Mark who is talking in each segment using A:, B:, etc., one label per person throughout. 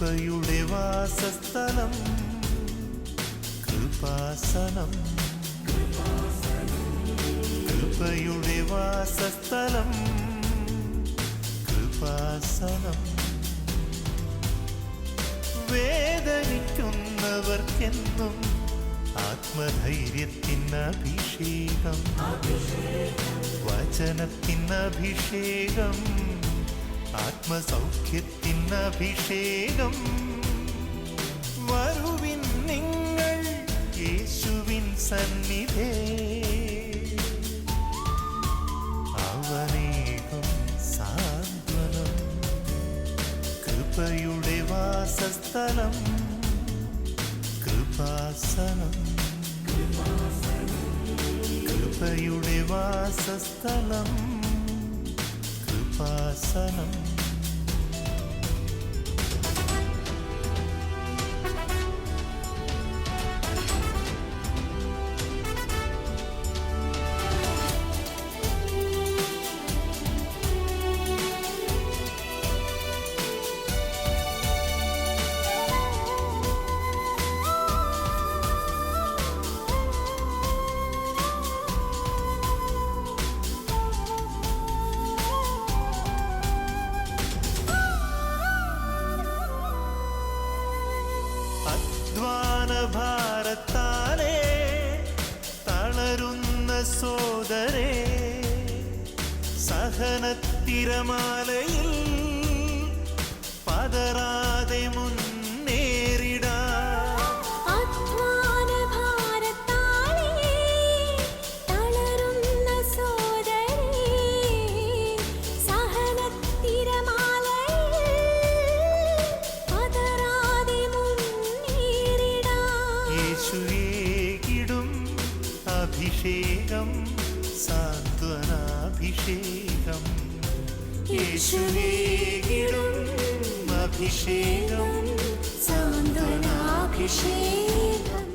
A: കൃപയുടെ വാസസ്ഥലം കൃപാസനം, കൃപയുടെ വാസസ്ഥലം കൃപാസനം. വേദനിക്കുന്നവർക്കെന്നും ആത്മധൈര്യത്തിനഭിഷേകം, വചനത്തിനഭിഷേകം, ആത്മസൗഖ്യത്തിനഭിഷേകം. വരുവിൻ നിങ്ങൾ യേശുവിൻ സന്നിധേ, അവനേകും സാന്ത്വനം. കൃപയുടെ വാസസ്ഥലം കൃപാസനം, കൃപയുടെ വാസസ്ഥലം കൃപാസനം. ഭാരത്താലേ തളരുന്ന സോദരേ, സഹനത്തിരമാലയിൽ പതറാതെ മുന്നേറിടാം. അഭിഷേകം സാന്ത്വനാഭിഷേകം, യേശുവേകിടും അഭിഷേകം സാന്ത്വനാഭിഷേകം.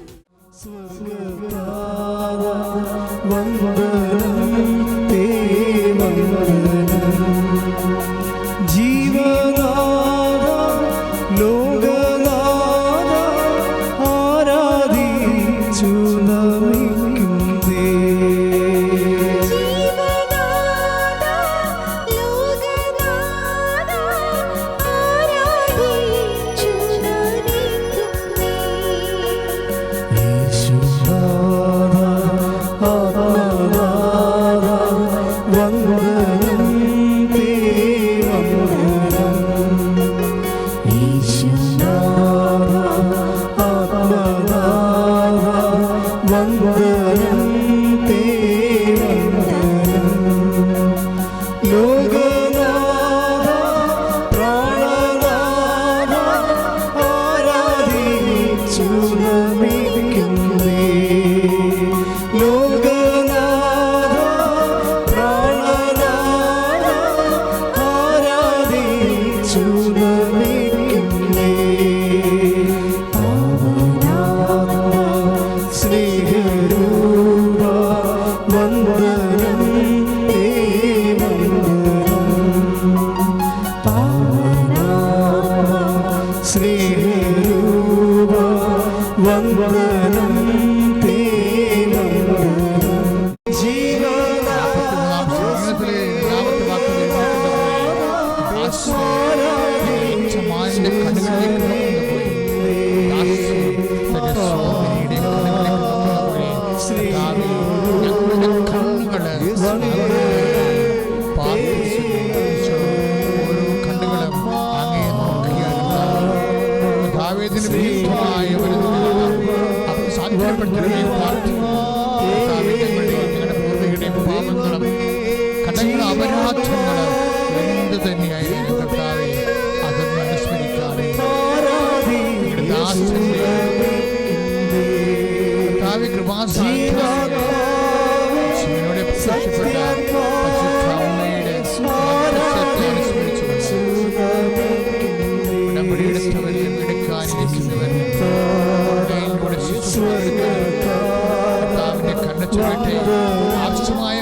A: ആവശ്യമായ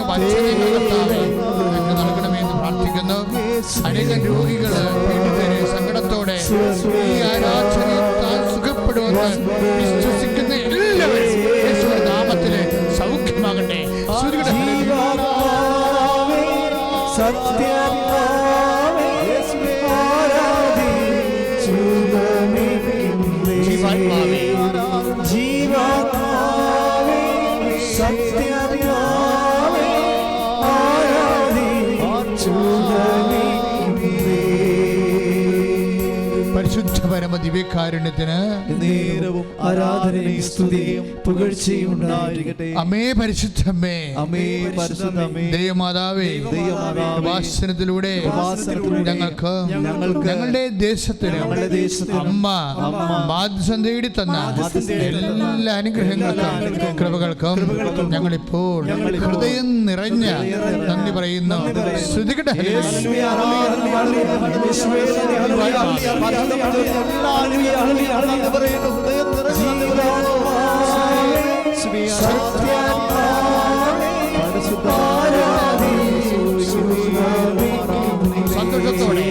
A: നൽകണമെന്ന് പ്രാർത്ഥിക്കുന്നു. അനേകം രോഗികൾ പീഡിതരെ സങ്കടത്തോടെ ഈ
B: വിശ്വസിക്കുന്ന എല്ലാവരും യേശുവിന്റെ നാമത്തിൽ സൗഖ്യമാകട്ടെ. പരിശുദ്ധ പരമ ദിവ്യകാരുണ്യത്തിന് നേരവും ആരാധനയും സ്തുതിയും പുകഴ്ചയും ഉണ്ടായിരിക്കട്ടെ. അമേ പരിശുദ്ധമേ, അമേ പരിശുദ്ധമേ, ദൈവമാതാവേ, വാസനത്തിലൂടെ ഞങ്ങൾക്ക് ഞങ്ങളുടെ ദേശത്തിന് അമ്മ ബാധ്യത തേടി തന്ന എല്ലാ അനുഗ്രഹങ്ങൾക്കും കൃപകൾക്കും ഞങ്ങളിപ്പോൾ ഹൃദയം നിറഞ്ഞ നന്ദി പറയുന്നു. ശ്രുതികട്ടെ. സന്തോഷത്തോടെ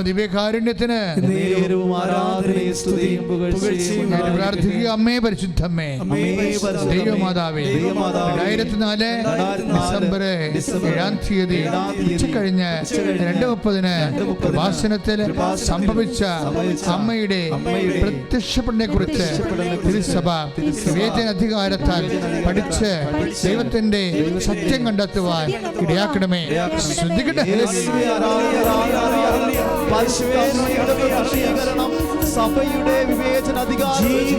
B: ദിവ്യകാരുണ്യത്തിന് പ്രാർത്ഥിക്കുക. അമ്മേ പരിശുദ്ധമ്മേ, ദൈവമാതാവേ, 2004 ഡിസംബർ 7 തീയതി ഉച്ചക്കഴിഞ്ഞ് 2:30 വാസനത്തിൽ സംഭവിച്ച അമ്മയുടെ പ്രത്യക്ഷപ്പെടലിനെ കുറിച്ച് തിരുസഭ വിവേചനാധികാരത്താൽ പഠിച്ച് ദൈവത്തിന്റെ സത്യം കണ്ടെത്തുവാൻ ഇടയാക്കണമേ. ശ്രദ്ധിക്കട്ടെ.
C: സഭയുടെ വിവേചന അധികാരത്തിലേക്ക്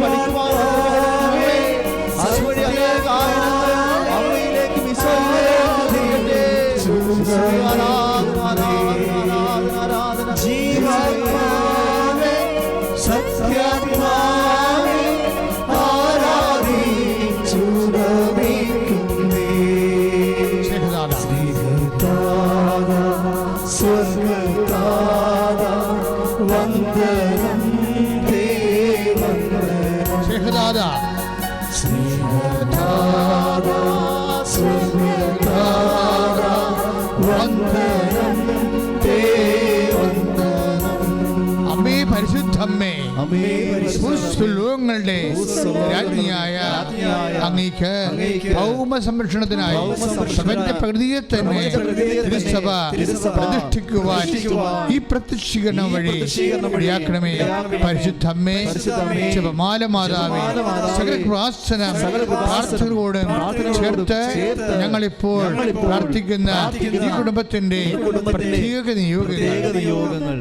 B: ലോകങ്ങളുടെ രാജ്ഞിയായ അങ്ങേക്ക് ഭൗമ സംരക്ഷണത്തിനായി പ്രകൃതിയെ തന്നെ തിരുസഭ പ്രതിഷ്ഠിക്കുവാൻ ഈ പ്രത്യക്ഷീകരണം വഴി ഇടയാക്കണമേ. പരിശുദ്ധമ്മേ, ജപമാല മാതാവേ, സകല പ്രാർത്ഥനകളോടും ചേർത്ത് ഞങ്ങളിപ്പോൾ പ്രാർത്ഥിക്കുന്ന ഈ കുടുംബത്തിന്റെ പ്രത്യേക നിയോഗങ്ങൾ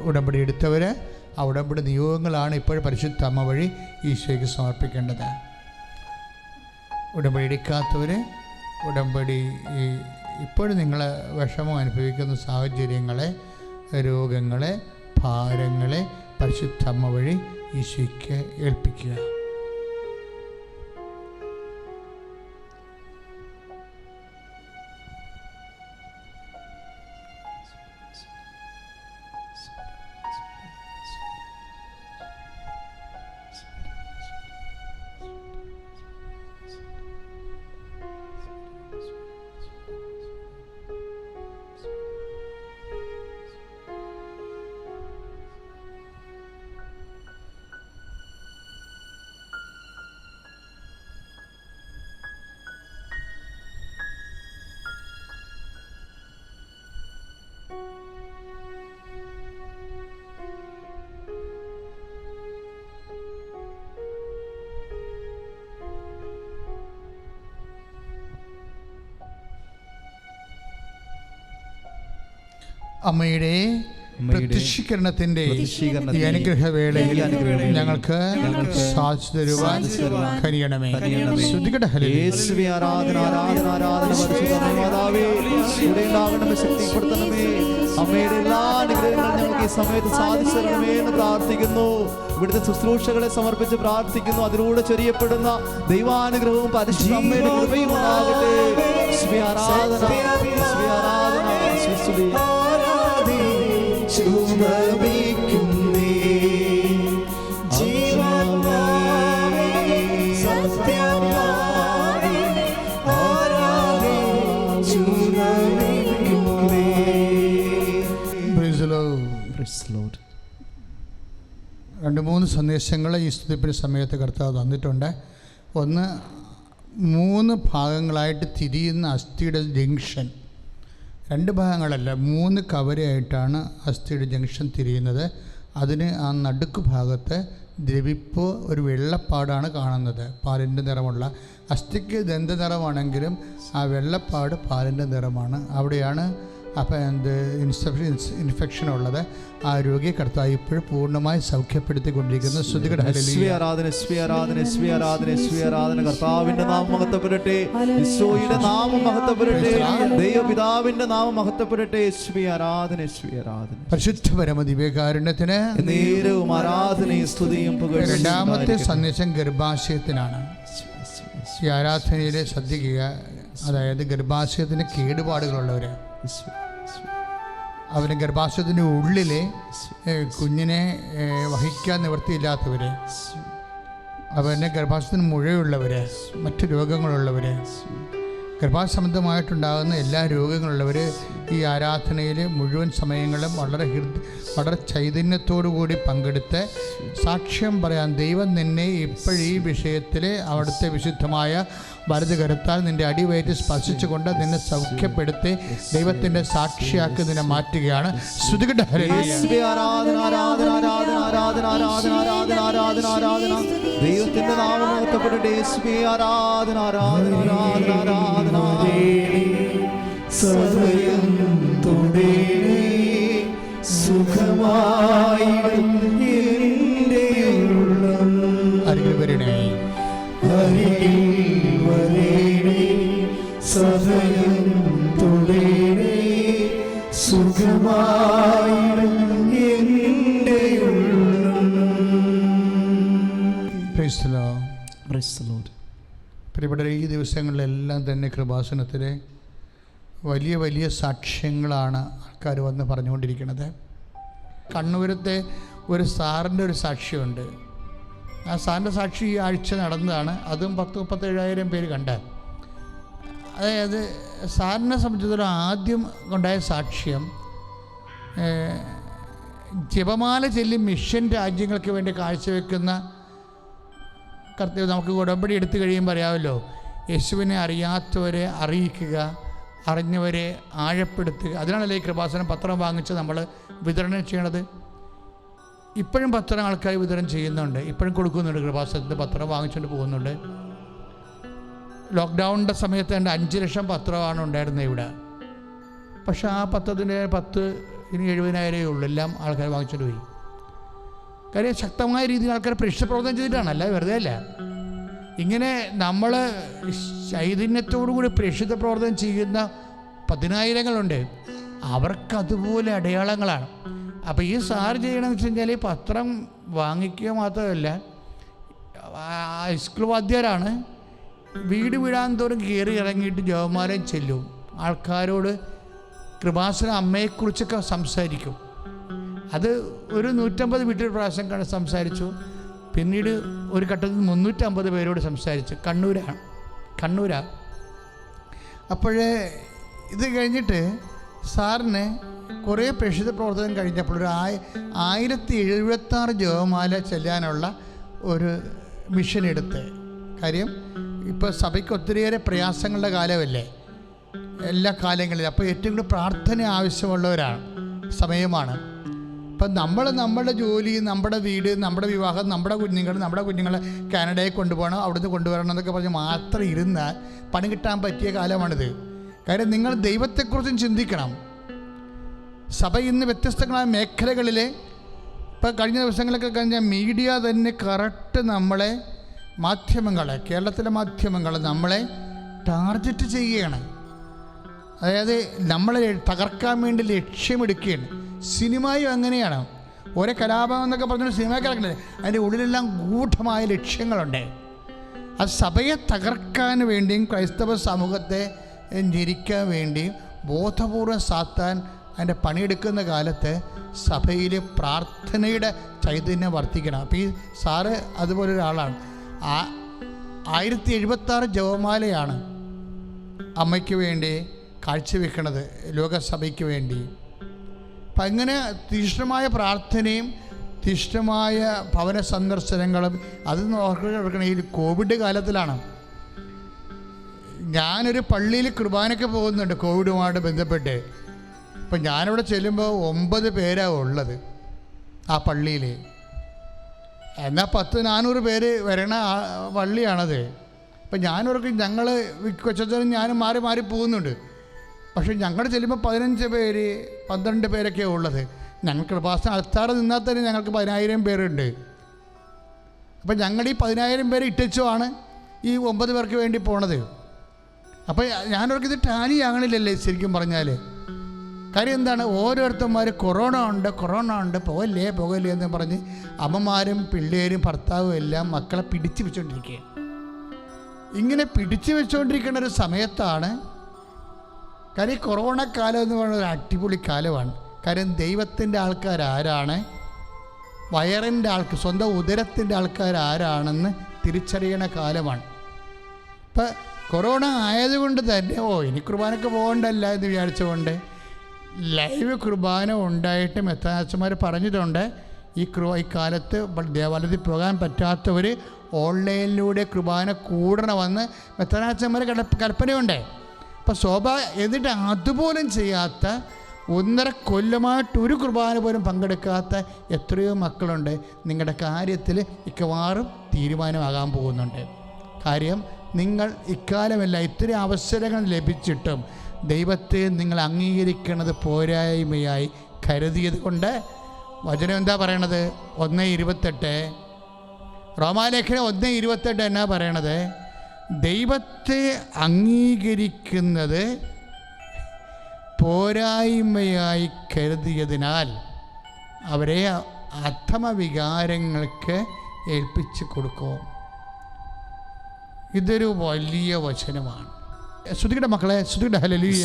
B: ഉടമ്പടി എടുത്തവര് ആ ഉടമ്പടി നിയോഗങ്ങളാണ് ഇപ്പോൾ പരിശുദ്ധ അമ്മ വഴി ഈശോയ്ക്ക് സമർപ്പിക്കേണ്ടത്. ഉടമ്പടി എടുക്കാത്തവർ ഉടമ്പടി ഇപ്പോഴും നിങ്ങൾ വിഷമം അനുഭവിക്കുന്ന സാഹചര്യങ്ങളെ, രോഗങ്ങളെ, ഭാരങ്ങളെ പരിശുദ്ധ അമ്മ വഴി ഈശോയ്ക്ക് ഏൽപ്പിക്കുക. അമ്മയുടെ പ്രത്യക്ഷീകരണത്തിന്റെ ഈ അനുഗ്രഹവേളയിൽ ഞങ്ങൾക്ക് സാധിച്ചു തരുവാൻ കനിയണമേ.
C: യേശുവേ ആരാധന ആരാധന ആരാധന പരിശുദ്ധ മാതാവേ, ഉണ്ടാകണമേ, ശക്തിപ്പെടുത്തണമേ. അമ്മയുടെ എല്ലാ അനുഗ്രഹങ്ങളും ഞങ്ങൾക്ക് ഈ സമയത്ത് സാധിച്ചു തരണമേ എന്ന് പ്രാർത്ഥിക്കുന്നു. ഇവിടുത്തെ ശുശ്രൂഷകളെ സമർപ്പിച്ച് പ്രാർത്ഥിക്കുന്നു. അതിലൂടെ ചൊരിയപ്പെടുന്ന ദൈവാനുഗ്രഹവും പരിശുദ്ധ അമ്മയുടെ കൃപയും ഉണ്ടാകട്ടെ. യേശുവേ ആരാധന, യേശുവേ ആരാധന, യേശുവേ
B: രണ്ട് മൂന്ന് സന്ദേശങ്ങൾ ഈ സ്തുതിപ്പിന് സമയത്ത് കർത്താവ് തന്നിട്ടുണ്ട്. ഒന്ന്, 3 ഭാഗങ്ങളായിട്ട് തിരിയുന്ന അസ്ഥിയുടെ ജംഗ്ഷൻ. 2 ഭാഗങ്ങളല്ല, 3 കവരയായിട്ടാണ് അസ്ഥിയുടെ ജംഗ്ഷൻ തിരിയുന്നത്. അതിന് ആ നടുക്ക് ഭാഗത്ത് ദ്രവിപ്പ് ഒരു വെള്ളപ്പാടാണ് കാണുന്നത്, പാലിൻ്റെ നിറമുള്ള. അസ്ഥിക്ക് ദന്തനിറമാണെങ്കിലും ആ വെള്ളപ്പാട് പാലിൻ്റെ നിറമാണ്. അവിടെയാണ് അപ്പം ഇൻഫെക്ഷൻ ഉള്ളത്. ആ രോഗിയെ കർത്താവ് ഇപ്പോഴും പൂർണ്ണമായി സൗഖ്യപ്പെടുത്തിക്കൊണ്ടിരിക്കുന്നു.
C: കർത്താവിന്റെ നാമം മഹത്വപ്പെടട്ടെ, ഈശോയുടെ നാമം മഹത്വപ്പെടട്ടെ, ദൈവപിതാവിന്റെ നാമം മഹത്വപ്പെടട്ടെ.
B: പരിശുദ്ധ പരമ ദിവ്യകാരുണ്യത്തിന്
C: നേരവും ആരാധനയും സ്തുതിയും പുകഴ്ചയും.
B: രണ്ടാമത്തെ സന്ദേശം ഗർഭാശയത്തിനാണ്. ഈ ആരാധനയിലെ ശ്രദ്ധിക്കുക, അതായത് ഗർഭാശയത്തിന് കേടുപാടുകളുള്ളവർ, അവന് ഗർഭാശയത്തിൻ്റെ ഉള്ളിലെ കുഞ്ഞിനെ വഹിക്കാൻ നിവൃത്തിയില്ലാത്തവർ, അവന് ഗർഭാശയത്തിന് മുഴയുള്ളവർ, മറ്റ് രോഗങ്ങളുള്ളവർ, ഗർഭാശയ സംബന്ധമായിട്ടുണ്ടാകുന്ന എല്ലാ രോഗങ്ങളുള്ളവർ ഈ ആരാധനയിൽ മുഴുവൻ സമയങ്ങളും വളരെ ചൈതന്യത്തോടു കൂടി പങ്കെടുത്ത് സാക്ഷ്യം പറയാൻ, ദൈവം നിന്നെ ഇപ്പോഴീ വിഷയത്തിൽ അവിടുത്തെ വിശുദ്ധമായ വലത് കരുത്താൽ നിൻ്റെ അടിവയറ്റ് സ്പർശിച്ചുകൊണ്ട് നിന്നെ സൗഖ്യപ്പെടുത്തി ദൈവത്തിൻ്റെ സാക്ഷിയാക്കി നിന്നെ മാറ്റുകയാണ്.
C: ദൈവത്തിന്റെ നാമം മഹത്വപ്പെടട്ടെ. ആരാധന ആരാധന ആരാധന ആരാധന. സദയം തുടേണേ സുഖമായിടും എൻ്റെ ഉള്ളം.
B: അരികിൽ വരണേ,
C: അരികിൽ വരണേ, സദയം തുടേണേ സുഖമായിടും എൻ്റെ ഉള്ളം.
B: പ്രിയപ്പെട്ടവരെ, ഈ ദിവസങ്ങളിലെല്ലാം തന്നെ കൃപാസനത്തിലെ വലിയ വലിയ സാക്ഷ്യങ്ങളാണ് ആൾക്കാർ വന്ന് പറഞ്ഞുകൊണ്ടിരിക്കുന്നത്. കണ്ണൂരത്തെ ഒരു സാറിൻ്റെ ഒരു സാക്ഷ്യമുണ്ട്. ആ സാറിൻ്റെ സാക്ഷി ഈ ആഴ്ച നടന്നതാണ്. അതും 10,000-37,000 പേര് കണ്ട. അതായത് സാറിനെ സംബന്ധിച്ചിടത്തോളം ആദ്യം ഉണ്ടായ സാക്ഷ്യം, ജപമാല ചൊല്ലി മിഷൻ രാജ്യങ്ങൾക്ക് വേണ്ടി കാഴ്ചവെക്കുന്ന കർത്തവ്യം. നമുക്ക് ഉടമ്പടി എടുത്തു കഴിയുമ്പോൾ അറിയാമല്ലോ, യേശുവിനെ അറിയാത്തവരെ അറിയിക്കുക, അറിഞ്ഞവരെ ആഴപ്പെടുത്തുക. അതിനാണല്ലോ ഈ കൃപാസനം പത്രം വാങ്ങിച്ച് നമ്മൾ വിതരണം ചെയ്യണത്. ഇപ്പോഴും പത്രം ആൾക്കാർ വിതരണം ചെയ്യുന്നുണ്ട്, ഇപ്പോഴും കൊടുക്കുന്നുണ്ട്. കൃപാസനത്തിൻ്റെ പത്രം വാങ്ങിച്ചുകൊണ്ട് പോകുന്നുണ്ട്. ലോക്ക്ഡൗണിൻ്റെ സമയത്ത് 5 ലക്ഷം പത്രമാണ് ഉണ്ടായിരുന്നത് ഇവിടെ. പക്ഷേ ആ പത്രത്തിൻ്റെ 70,000 ഉള്ളൂ. എല്ലാം ആൾക്കാർ വാങ്ങിച്ചുകൊണ്ട് പോയി. കാര്യം ശക്തമായ രീതിയിൽ ആൾക്കാർ പ്രേക്ഷിതപ്രവർത്തനം ചെയ്തിട്ടാണ്, അല്ല വെറുതെ അല്ല. ഇങ്ങനെ നമ്മൾ ചൈതന്യത്തോടുകൂടി പ്രേക്ഷിത പ്രവർത്തനം ചെയ്യുന്ന 10,000-ങ്ങളുണ്ട്. അവർക്കതുപോലെ അടയാളങ്ങളാണ്. അപ്പോൾ ഈ സാർ ചെയ്യണമെന്ന് വെച്ച് കഴിഞ്ഞാൽ പത്രം വാങ്ങിക്കുക മാത്രമല്ല, ഹൈസ്കൂൾ വാദ്യരാണ്. വീട് വീടാൻ തോറും കയറി ഇറങ്ങിയിട്ട് ജവമാലയും ചെല്ലും. ആൾക്കാരോട് കൃപാസന അമ്മയെക്കുറിച്ചൊക്കെ സംസാരിക്കും. അത് ഒരു 150 വീട്ടിൽ പ്രാവശ്യം സംസാരിച്ചു. പിന്നീട് ഒരു ഘട്ടത്തിൽ 350 പേരോട് സംസാരിച്ചു. കണ്ണൂരാ. അപ്പോഴേ ഇത് കഴിഞ്ഞിട്ട് സാറിന് കുറേ പ്രേക്ഷിത പ്രവർത്തനം കഴിഞ്ഞപ്പോൾ ഒരു 1076 ജപമാല ചെല്ലാനുള്ള ഒരു മിഷൻ എടുത്ത്. കാര്യം ഇപ്പോൾ സഭയ്ക്ക് ഒത്തിരിയേറെ പ്രയാസങ്ങളുടെ കാലമല്ലേ, എല്ലാ കാലങ്ങളിലും. അപ്പോൾ ഏറ്റവും കൂടുതൽ പ്രാർത്ഥന ആവശ്യമുള്ളവരാണ്, സമയമാണ്. അപ്പം നമ്മുടെ ജോലി, നമ്മുടെ വീട്, നമ്മുടെ വിവാഹം, നമ്മുടെ കുഞ്ഞുങ്ങളെ കാനഡയിൽ കൊണ്ടുപോകണം, അവിടുന്ന് കൊണ്ടുവരണം എന്നൊക്കെ പറഞ്ഞ് മാത്രം ഇരുന്നാൽ പണി കിട്ടാൻ പറ്റിയ കാലമാണിത്. കാര്യം നിങ്ങൾ ദൈവത്തെക്കുറിച്ചും ചിന്തിക്കണം. സഭ ഇന്ന് വ്യത്യസ്തങ്ങളായ മേഖലകളിൽ ഇപ്പോൾ കഴിഞ്ഞ ദിവസങ്ങളൊക്കെ കഴിഞ്ഞാൽ മീഡിയ തന്നെ കറക്റ്റ് നമ്മളെ കേരളത്തിലെ മാധ്യമങ്ങൾ നമ്മളെ ടാർഗറ്റ് ചെയ്യുകയാണ്. അതായത് നമ്മളെ തകർക്കാൻ വേണ്ടി ലക്ഷ്യമെടുക്കുകയാണ്. സിനിമയും അങ്ങനെയാണ്. ഓരോ കലാപം എന്നൊക്കെ പറഞ്ഞാൽ സിനിമക്കാരല്ലേ, അതിൻ്റെ ഉള്ളിലെല്ലാം ഗൂഢമായ ലക്ഷ്യങ്ങളുണ്ട്. അത് സഭയെ തകർക്കാൻ വേണ്ടിയും ക്രൈസ്തവ സമൂഹത്തെ ഞെരിക്കാൻ വേണ്ടിയും ബോധപൂർവം സാത്താൻ അതിൻ്റെ പണിയെടുക്കുന്ന കാലത്ത് സഭയിൽ പ്രാർത്ഥനയുടെ ചൈതന്യം വർദ്ധിക്കണം. അപ്പോൾ ഈ സാറ് അതുപോലെ ഒരാളാണ്. 1076 ജപമാലയാണ് അമ്മയ്ക്ക് വേണ്ടി കാഴ്ചവെക്കണത്, ലോകസഭയ്ക്ക് വേണ്ടി. അപ്പം അങ്ങനെ തീക്ഷ്ണമായ പ്രാർത്ഥനയും തീക്ഷ്ണമായ ഭവന സന്ദർശനങ്ങളും അത് നോക്കണം. ഈ കോവിഡ് കാലത്തിലാണ്. ഞാനൊരു പള്ളിയിൽ കുർബാനയ്ക്ക് പോകുന്നുണ്ട് കോവിഡുമായിട്ട് ബന്ധപ്പെട്ട്. ഇപ്പം ഞാനിവിടെ ചെല്ലുമ്പോൾ 9 പേരാണ് ഉള്ളത് ആ പള്ളിയിൽ. എന്നാൽ 100-400 പേര് വരണ പള്ളിയാണത്. ഇപ്പം ഞാനവർക്ക് ഞങ്ങൾ കൊച്ചനും ഞാനും മാറി മാറി പോകുന്നുണ്ട്. പക്ഷേ ഞങ്ങൾ ചെല്ലുമ്പോൾ 15 പേര് 12 പേരൊക്കെയാണ് ഉള്ളത്. ഞങ്ങൾക്ക് കൃപാസനം അൾത്താറ് നിന്നാൽ തന്നെ ഞങ്ങൾക്ക് 10,000 പേരുണ്ട്. അപ്പം ഞങ്ങൾ ഈ 10,000 പേര് ഇട്ടിച്ചുമാണ് ഈ 9 പേർക്ക് വേണ്ടി പോണത്. അപ്പോൾ ഞാനവർക്ക് ഇത് ടാലി ആകണില്ലല്ലേ ശരിക്കും പറഞ്ഞാൽ. കാര്യം എന്താണ്, ഓരോരുത്തന്മാർ കൊറോണ ഉണ്ട് പോകല്ലേ എന്ന് പറഞ്ഞ് അമ്മമാരും പിള്ളേരും ഭർത്താവും എല്ലാം മക്കളെ പിടിച്ചു വെച്ചുകൊണ്ടിരിക്കുക. ഇങ്ങനെ പിടിച്ചു വെച്ചുകൊണ്ടിരിക്കുന്ന ഒരു സമയത്താണ്. കാര്യം കൊറോണ കാലം എന്ന് പറയുന്നത് ഒരു അടിപൊളി കാലമാണ്. കാര്യം ദൈവത്തിൻ്റെ ആൾക്കാരാരാണ്, വയറിൻ്റെ സ്വന്തം ഉദരത്തിൻ്റെ ആൾക്കാരാരാണെന്ന് തിരിച്ചറിയണ കാലമാണ്. ഇപ്പം കൊറോണ ആയതുകൊണ്ട് തന്നെ ഇനി കുർബാനയ്ക്ക് പോകണ്ടല്ല എന്ന് വിചാരിച്ചുകൊണ്ട് ലൈവ് കുർബാന ഉണ്ടായിട്ട് മെത്രാച്ചന്മാർ പറഞ്ഞിട്ടുണ്ട്, ഈ കാലത്ത് ദേവാലയത്തിൽ പോകാൻ പറ്റാത്തവർ ഓൺലൈനിലൂടെ കുർബാന കൂടണമെന്ന് മെത്രാച്ചന്മാർ കൽപ്പനയുണ്ട്. അപ്പോൾ എന്നിട്ട് അതുപോലും ചെയ്യാത്ത 1.5 കൊല്ലമായിട്ട് ഒരു കുർബാന പോലും പങ്കെടുക്കാത്ത എത്രയോ മക്കളുണ്ട്. നിങ്ങളുടെ കാര്യത്തിൽ മിക്കവാറും തീരുമാനമാകാൻ പോകുന്നുണ്ട്. കാര്യം നിങ്ങൾ ഇക്കാലമല്ല ഇത്രയും അവസരങ്ങൾ ലഭിച്ചിട്ടും ദൈവത്തെ നിങ്ങൾ അംഗീകരിക്കുന്നത് പോരായ്മയായി കരുതിയത് കൊണ്ട് വചനം എന്താ പറയണത്? 1:28 റോമാലേഖനം 1:28 എന്നാ പറയണത്? ദൈവത്തെ അംഗീകരിക്കുന്നത് പോരായ്മയായി കരുതിയതിനാൽ അവരെ അധമവികാരങ്ങൾക്ക് ഏൽപ്പിച്ചു കൊടുക്കും. ഇതൊരു വലിയ വചനമാണ്. ശ്രുതിയുടെ മക്കളെ, ശ്രുതിയുടെ ഹല്ലേലൂയ,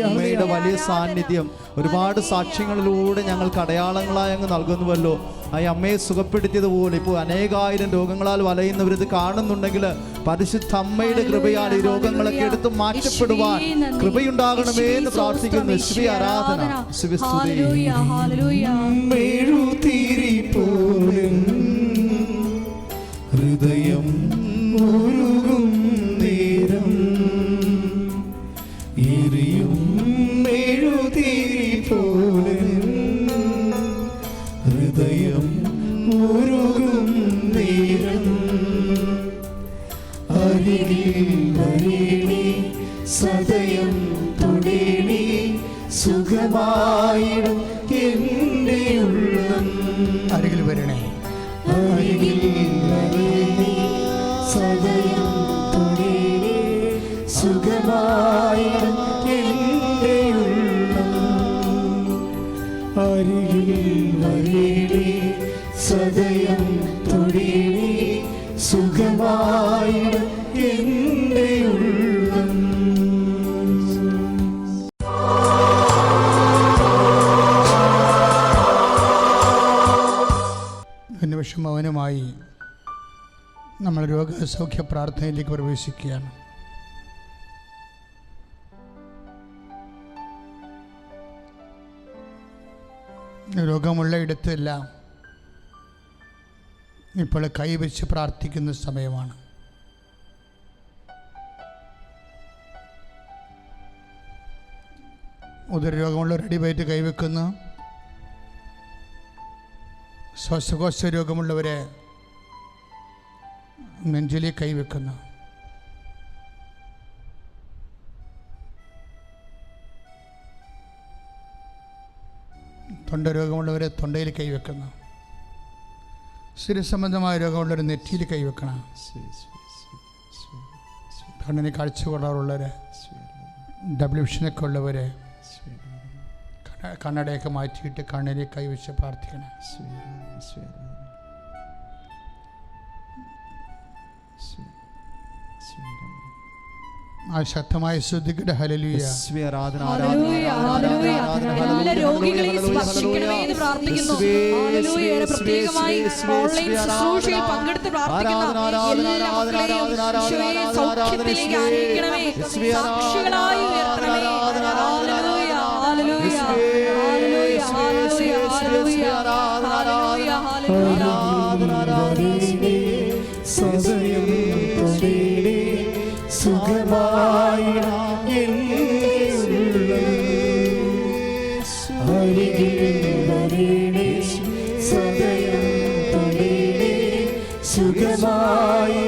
C: അമ്മയുടെ വലിയ സാന്നിധ്യം ഒരുപാട് സാക്ഷ്യങ്ങളിലൂടെ ഞങ്ങൾക്ക് അടയാളങ്ങളായി അങ്ങ് നൽകുന്നുവല്ലോ. ആ അമ്മയെ സുഖപ്പെടുത്തിയതുപോലെ ഇപ്പോൾ അനേകായിരം രോഗങ്ങളാൽ വലയുന്നവരിത് കാണുന്നുണ്ടെങ്കിൽ പരിശുദ്ധ അമ്മയുടെ കൃപയാൽ ഈ രോഗങ്ങളൊക്കെ എടുത്ത് മാറ്റപ്പെടുവാൻ കൃപയുണ്ടാകണമേ എന്ന് പ്രാർത്ഥിക്കുന്നു. ശ്രീ ആരാധന,
A: ഹൃദയം മുരുകും നേരം എരിയും മെഴുതിരി പോലെ ഹൃദയം മുരുകും നേരം അരികിൽ വരേണി സദയം തൊടേണി സുഖമായിടും എൻ്റെ ഉള്ളം.
B: അരികിൽ വരണേ,
A: അരികിൽ വരേണി സദയം തൊടേണി സുഖമായിടും എൻ്റെ ഉള്ളം. അരികിൽ വരേണി സദയം തൊടേണി സുഖമായിടും എൻ്റെ ഉള്ളം.
B: നിമിഷം മൗനമായി നമ്മൾ രോഗസൗഖ്യ പ്രാർത്ഥനയിലേക്ക് പ്രവേശിക്കുകയാണ്. രോഗമുള്ള ഇടത്തെല്ലാം ഇപ്പോൾ കൈവച്ച് പ്രാർത്ഥിക്കുന്ന സമയമാണ്. ഉദരരോഗമുള്ളവർ അടിവയറ്റ് കൈവെക്കുന്നു. ശ്വാസകോശ രോഗമുള്ളവരെ നെഞ്ചിലേക്ക് കൈവെക്കുന്നു. തൊണ്ട രോഗമുള്ളവരെ തൊണ്ടയിൽ കൈവെക്കുന്നു. സ്ഥിരസംബന്ധമായ രോഗമുള്ളവർ നെറ്റിയിൽ കൈവെക്കണം. കണ്ണിന് കാഴ്ച കുറവുള്ളവർ, ഡബിൾ വിഷനൊക്കെ ഉള്ളവർ കണ്ണടയൊക്കെ മാറ്റിയിട്ട് കണ്ണിലേക്ക് കൈവച്ച് പ്രാർത്ഥിക്കണം. ആ ശക്തമായി ശ്രദ്ധിക്കട്ടെ. ഹല്ലേലൂയ.
D: എല്ലാ രോഗികളെയും സ്പർശിക്കണമേ എന്ന് പ്രാർത്ഥിക്കുന്നു. ഹല്ലേലൂയ. പ്രത്യേകമായി ഓൺലൈൻ ശുശ്രൂഷയിൽ പങ്കെടുത്ത് പ്രാർത്ഥിക്കുന്ന എല്ലാ മക്കളെയും ഈശോയെ സൗഖ്യത്തിലേക്ക് ആനയിക്കണമേ, സാക്ഷികളായി ഉയർത്തണമേ. ഹല്ലേലൂയ, ഹല്ലേലൂയ, ഹല്ലേലൂയ, ഹല്ലേലൂയ, ഹല്ലേലൂയ, ഹല്ലേലൂയ.
A: സദയം തൊടിയിടേ സുഖമായി അരികിൽ വരേണേ സദയം തൊടിയിടേ സുഖമായി.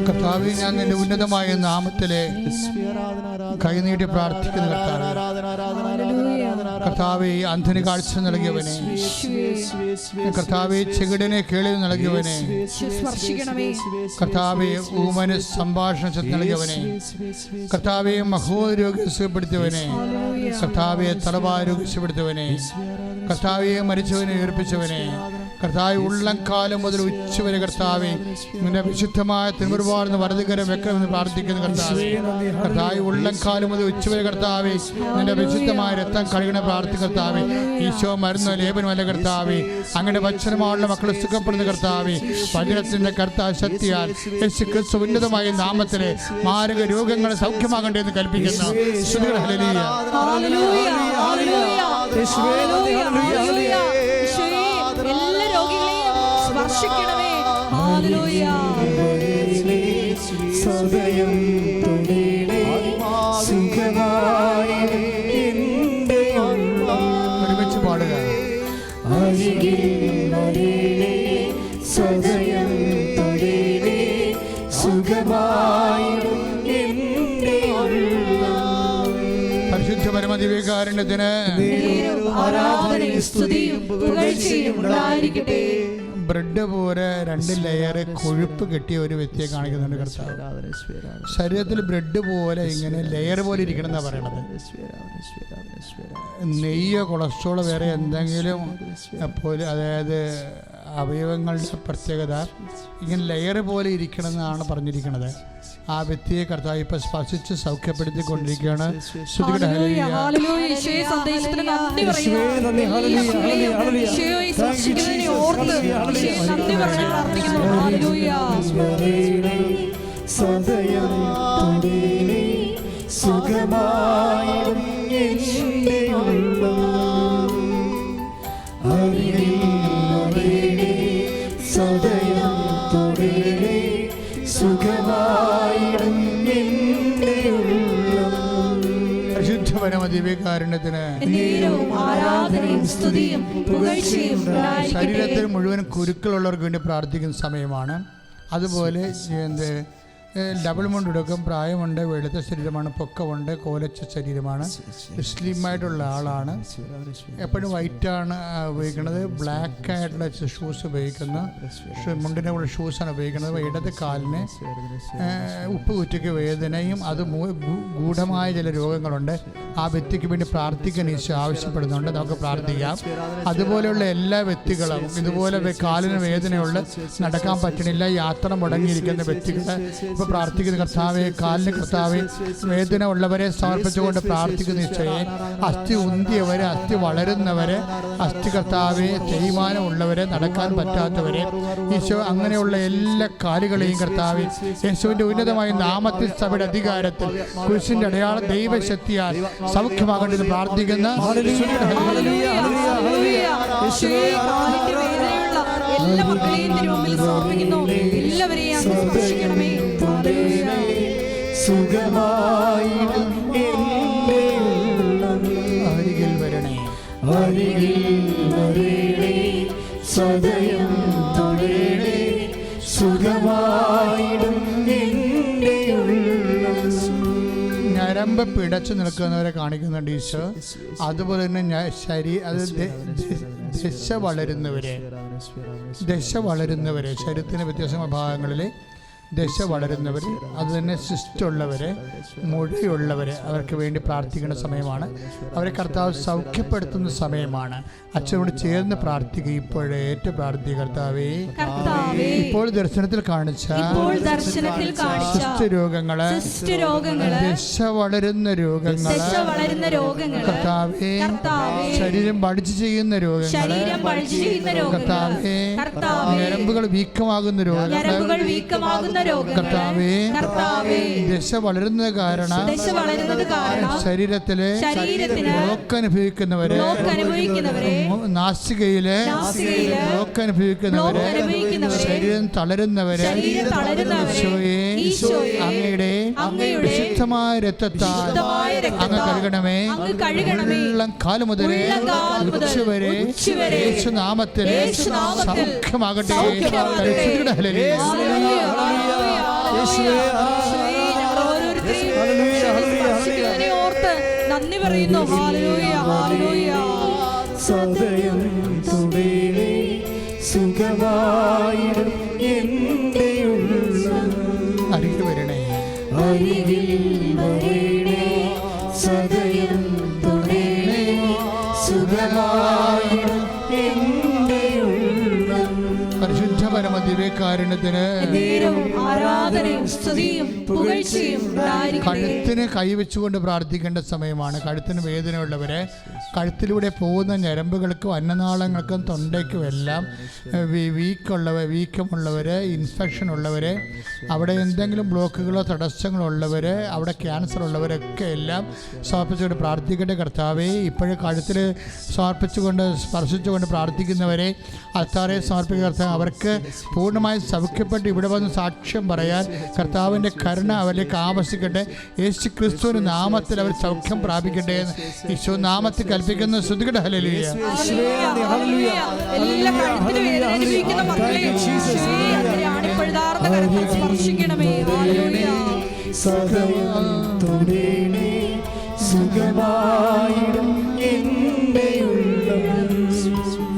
B: കർത്താവേ, ഞാൻ നിന്റെ ഉന്നതമായ നാമത്തിലെ കൈനീട്ടി പ്രാർത്ഥിക്കുന്ന കർത്താവേ, അന്ധന് കാഴ്ച നൽകിയവനെ, കർത്താവേ, ചെകിടനെ കേൾവി നൽകിയവനെ, കർത്താവേ, ഊമന് സംഭാഷണ ശക്തി നൽകിയവനെ, കർത്താവേ, മഹോരോഗ്യം സുഖപ്പെടുത്തിയവനെ, കർത്താവെ, തലവാരോഗ്യം സുഖപ്പെടുത്തിയവനെ, കർത്താവെ, മരിച്ചവനെ ഉയർപ്പിച്ചവനെ, കർത്താവ് ഉള്ളംകാലം മുതൽ ഉച്ചവരെ കർത്താവെ നിന്റെ വിശുദ്ധമായ തിരുമുറിവാർന്ന് വലതുകരം വെക്കണമെന്ന് പ്രാർത്ഥിക്കുന്നു. കർത്താവെ, കർത്താവ് ഉള്ളംകാലം മുതൽ ഉച്ചവരെ കർത്താവെ നിന്റെ വിശുദ്ധമായ രക്തം കഴുകണ പ്രാർത്ഥിക്കുന്ന കർത്താവെ, ഈശോ മരുന്ന് ലേപനമല്ല കർത്താവെ, അങ്ങനെ വചനമായുള്ള മക്കളെ സുഖപ്പെടുന്ന കർത്താവെ, വചനത്തിന്റെ കർത്താവ് ശക്തിയാൽ യേശു ക്രിസ്തു ഉന്നതമായ നാമത്തിലെ മാരക രോഗങ്ങളെ സൗഖ്യമാകണ്ടേ എന്ന് കൽപ്പിക്കുന്നു.
D: എല്ലാ രോഗികളെയും സ്പർശിക്കണമേ. ഹല്ലേലൂയ.
A: സദയം തൊടിയിടേ സുഖമായി എൻ്റെ ഉള്ളം.
B: ഒരുമിച്ച് പാടുക.
A: അരികിൽ വരേണേ സദയം തൊടിയിടേ സുഖമായി എൻ്റെ ഉള്ളം.
B: പരിശുദ്ധ പരമദിവ്യകാരുണ്യത്തിന്
D: ആരാധനയും സ്തുതിയും പുകഴ്ചയും ഉണ്ടായിരിക്കട്ടെ.
B: ബ്രെഡ് പോലെ 2 ലെയർ കൊഴുപ്പ് കെട്ടിയ ഒരു വ്യക്തിയെ കാണിക്കുന്നുണ്ട് കർത്താവ്. ശരീരത്തിൽ ബ്രെഡ് പോലെ ഇങ്ങനെ ലെയർ പോലെ ഇരിക്കണം എന്നാണ് പറയണത്. നെയ്യോ കൊളസ്ട്രോളോ വേറെ എന്തെങ്കിലും പോലെ, അതായത് അവയവങ്ങളുടെ പ്രത്യേകത ഇങ്ങനെ ലെയർ പോലെ ഇരിക്കണം എന്നാണ് പറഞ്ഞിരിക്കുന്നത്. ആ വ്യക്തിയെ കർത്താവ് ഇപ്പൊ സ്പർശിച്ച് സൗഖ്യപ്പെടുത്തിക്കൊണ്ടിരിക്കുകയാണ്.
A: സദയം തൊടിയിടേ സുഖമായി എൻ്റെ ഉള്ളം. അരികിൽ വരേണേ സദയം തൊടിയിടേ സുഖമായി എൻ്റെ ഉള്ളം.
B: പരിശുദ്ധ പരമദിവ്യകാരുണ്യത്തിന്
D: ആരാധനയും സ്തുതിയും പുകഴ്ചയും ഉണ്ടായിരിക്കട്ടെ.
B: ശരീരത്തിൽ മുഴുവൻ കുരുക്കളുള്ളവർക്ക് വേണ്ടി പ്രാർത്ഥിക്കുന്ന സമയമാണ്. അതുപോലെ ഡബിൾ മുണ്ടെടുക്കും, പ്രായമുണ്ട്, വെളുത്ത ശരീരമാണ്, പൊക്കമുണ്ട്, കോലച്ച ശരീരമാണ്, സ്ലിമായിട്ടുള്ള ആളാണ്, എപ്പോഴും വൈറ്റാണ് ഉപയോഗിക്കുന്നത്, ബ്ലാക്ക് ആയിട്ടുള്ള ഷൂസ് ഉപയോഗിക്കുന്നു, മുണ്ടിൻ്റെ കൂടെ ഷൂസാണ് ഉപയോഗിക്കുന്നത്. ഇടത് കാലിന് ഉപ്പ് കുറ്റിക്ക് വേദനയും അത് ഗൂഢമായ ചില രോഗങ്ങളുണ്ട്. ആ വ്യക്തിക്ക് വേണ്ടി പ്രാർത്ഥിക്കാൻ ഈശോ ആവശ്യപ്പെടുന്നുണ്ട്. നമുക്ക് പ്രാർത്ഥിക്കാം. അതുപോലെയുള്ള എല്ലാ വ്യക്തികളും ഇതുപോലെ കാലിന് വേദനയുള്ള, നടക്കാൻ പറ്റണില്ല, യാത്ര മുടങ്ങിയിരിക്കുന്ന വ്യക്തികൾ ഇപ്പോൾ പ്രാർത്ഥിക്കുന്ന കർത്താവെ, കാലിന് കർത്താവെ, വേദന ഉള്ളവരെ സമർപ്പിച്ചുകൊണ്ട് പ്രാർത്ഥിക്കുന്ന ഈശോയെ, അസ്ഥി ഉന്തിയവരെ, അസ്ഥി വളരുന്നവരെ, അസ്ഥി കർത്താവെ, തേയ്മാനമുള്ളവരെ, നടക്കാൻ പറ്റാത്തവരെ, ഈശോ അങ്ങനെയുള്ള എല്ലാ കാലുകളെയും കർത്താവെ യേശുവിൻ്റെ ഉന്നതമായ നാമത്തിൽ സഭയുടെ അധികാരത്തിൽ കുരിശിന്റെ അടയാള ദൈവശക്തിയാൽ സൗഖ്യമാകേണ്ടത് പ്രാർത്ഥിക്കുന്ന
D: എല്ലാ മക്കളെയും തിരുമുമ്പിൽ സമർപ്പിക്കുന്നു. എല്ലാവരെയും സ്പർശിക്കണമേ.
A: സുഖമായി എൻ്റെ ഉള്ളം.
B: അരികിൽ വരണേ,
A: അരികിൽ വരേണേ സദയം തൊടിയിടേ സുഖമായി എൻ്റെ ഉള്ളം.
B: ഞാൻ ഞരമ്പ് പിടച്ചു നിൽക്കുന്നവരെ കാണിക്കുന്നുണ്ട് ഈശോ. അതുപോലെ തന്നെ ദശ വളരുന്നവരെ ശരീരത്തിന് വ്യത്യസ്തമായ ഭാഗങ്ങളിൽ ദശ വളരുന്നവർ, അതുതന്നെ സിസ്റ്റുള്ളവർ, മുഴയുള്ളവർ, അവർക്ക് വേണ്ടി പ്രാർത്ഥിക്കേണ്ട സമയമാണ്. അവരെ കർത്താവ് സൗഖ്യപ്പെടുത്തുന്ന സമയമാണ്. അച്ഛനോട് ചേർന്ന് പ്രാർത്ഥിക്കുക. ഇപ്പോഴേറ്റ് പ്രാർത്ഥിക്കുക. കർത്താവേ, ഇപ്പോൾ ദർശനത്തിൽ കാണിച്ച രോഗങ്ങള്, ദശ വളരുന്ന രോഗങ്ങള്, കർത്താവേ, ശരീരം പഠിച്ചു ചെയ്യുന്ന രോഗങ്ങള്, കർത്താവേ, ഞരമ്പുകൾ വീക്കമാകുന്ന രോഗങ്ങൾ, കർത്താവേ, ദശ വളരുന്നത് കാരണം ശരീരത്തില് ബ്ലോക്ക് അനുഭവിക്കുന്നവര്, നാസികയില് ബ്ലോക്ക് അനുഭവിക്കുന്നവര്, ശരീരം തളരുന്നവര്, അങ്ങയുടെ വിശുദ്ധമായ രക്തത്താൽ അങ്ങ് കഴുകണമേ. വെള്ളം കാല് മുതൽ ഉച്ചവരെ യേശുനാമത്തിൽ സൗഖ്യമാകട്ടെ.
D: നന്ദി പറയുന്നു.
A: സദയം തുടേണേ സുഖമായിടും എൻ്റെ ഉള്ളം.
B: അരികിൽ വരണേ,
A: അരികിൽ വരണേ, സദയം തുടേണേ സുഖമായിടും എൻ്റെ ഉള്ളം.
B: പരിശുദ്ധ പരമ ദിവ്യകാരുണ്യത്തിന് കഴുത്തിന് കൈവച്ചുകൊണ്ട് പ്രാർത്ഥിക്കേണ്ട സമയമാണ്. കഴുത്തിന് വേദനയുള്ളവരെ, കഴുത്തിലൂടെ പോകുന്ന ഞരമ്പുകൾക്കും അന്നനാളങ്ങൾക്കും തൊണ്ടയ്ക്കും എല്ലാം വീക്കമുള്ളവർ, ഇൻഫെക്ഷൻ ഉള്ളവർ, അവിടെ എന്തെങ്കിലും ബ്ലോക്കുകളോ തടസ്സങ്ങളോ ഉള്ളവർ, അവിടെ ക്യാൻസർ ഉള്ളവരൊക്കെ എല്ലാം സമർപ്പിച്ചുകൊണ്ട് പ്രാർത്ഥിക്കേണ്ട. കർത്താവേ, ഇപ്പോഴും കഴുത്തിൽ സമർപ്പിച്ചുകൊണ്ട് സ്പർശിച്ചുകൊണ്ട് പ്രാർത്ഥിക്കുന്നവരെ അത്താറെ സമർപ്പിക്കുക. കർത്താവ് അവർക്ക് പൂർണ്ണമായി സൗഖ്യപ്പെട്ട് ഇവിടെ വന്ന് സാക്ഷ്യം പറയാൻ കർത്താവിൻ്റെ കരുണ അവരിലേക്ക് ആവശ്യിക്കട്ടെ. യേശു ക്രിസ്തുവിൻ്റെ നാമത്തിൽ അവർ സൗഖ്യം പ്രാപിക്കട്ടെ എന്ന് ഈശോ നാമത്തിൽ കൽപ്പിക്കുന്നു. ശ്രുതികട ഹല്ലേലൂയ.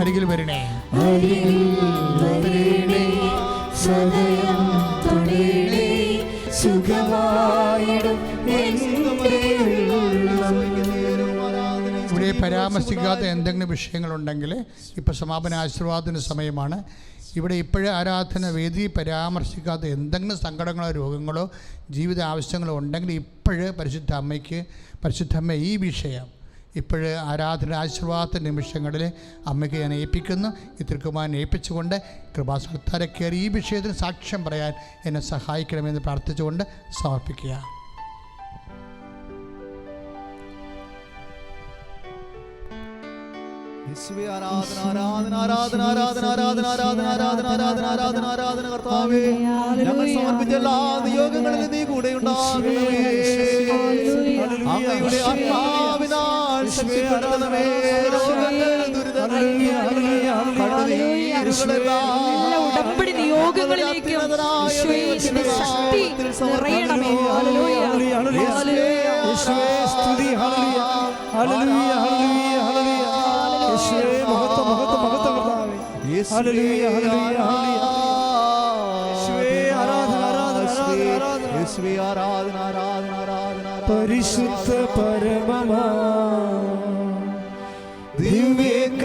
B: അരികിൽ വരണേ,
A: സദയം തുടേണേ സുഖമായിടും എൻ്റെ ഉള്ളം.
B: ഇവിടെ പരാമർശിക്കാത്ത എന്തെങ്കിലും വിഷയങ്ങളുണ്ടെങ്കിൽ ഇപ്പോൾ സമാപന ആശീർവാദത്തിന് സമയമാണ്. ഇവിടെ ഇപ്പോഴും ആരാധന വേദി പരാമർശിക്കാത്ത എന്തെങ്കിലും സങ്കടങ്ങളോ രോഗങ്ങളോ ജീവിത ആവശ്യങ്ങളോ ഉണ്ടെങ്കിൽ ഇപ്പോഴ് പരിശുദ്ധ അമ്മ ഈ വിഷയം ഇപ്പോഴ് ആരാധന ആശീർവാദ നിമിഷങ്ങളിൽ അമ്മയ്ക്ക് ഞാൻ ഏൽപ്പിക്കുന്നു. ഈ തിരുക്കുമാരനെ ഏൽപ്പിച്ചുകൊണ്ട് കൃപാസനത്താരെ കയറി ഈ വിഷയത്തിന് സാക്ഷ്യം പറയാൻ എന്നെ സഹായിക്കണമെന്ന് പ്രാർത്ഥിച്ചുകൊണ്ട് സമർപ്പിക്കുക.
C: ഞങ്ങൾ സമർപ്പിച്ച എല്ലാ നിയോഗങ്ങളിലും നീ കൂടെ ഉണ്ടാകണമേ. അങ്ങയുടെ ആത്മാവിനാൽ ശക്തിപ്പെടുത്തണമേ.
D: ഉടമ്പടി നിയോഗങ്ങളിലേക്കും ശക്തി നിറയണമേ.
A: സ്തുതി. ഹല്ലേലൂയ, ഹല്ലേലൂയ, ഹല്ലേലൂയ, ഹല്ലേലൂയ. യേശുവേ മഹത്വം, മഹത്വം, മഹത്വം കർത്താവേ. ഹല്ലേലൂയ, ഹല്ലേലൂയ, ഹല്ലേലൂയ. യേശുവേ ആരാധന, ആരാധന, ആരാധന, യേശുവേ ആരാധന, ആരാധന, ആരാധന. പരിശുദ്ധ പരമമാ ദിവ്യകാരുണ്യമേ,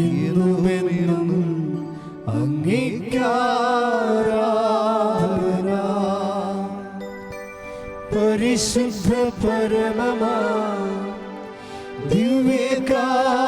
A: ഇന്നുമെന്നും അങ്ങേക്കാരാധന. പരിശുദ്ധ പരമമാ ദിവ്യകാരുണ്യമേ,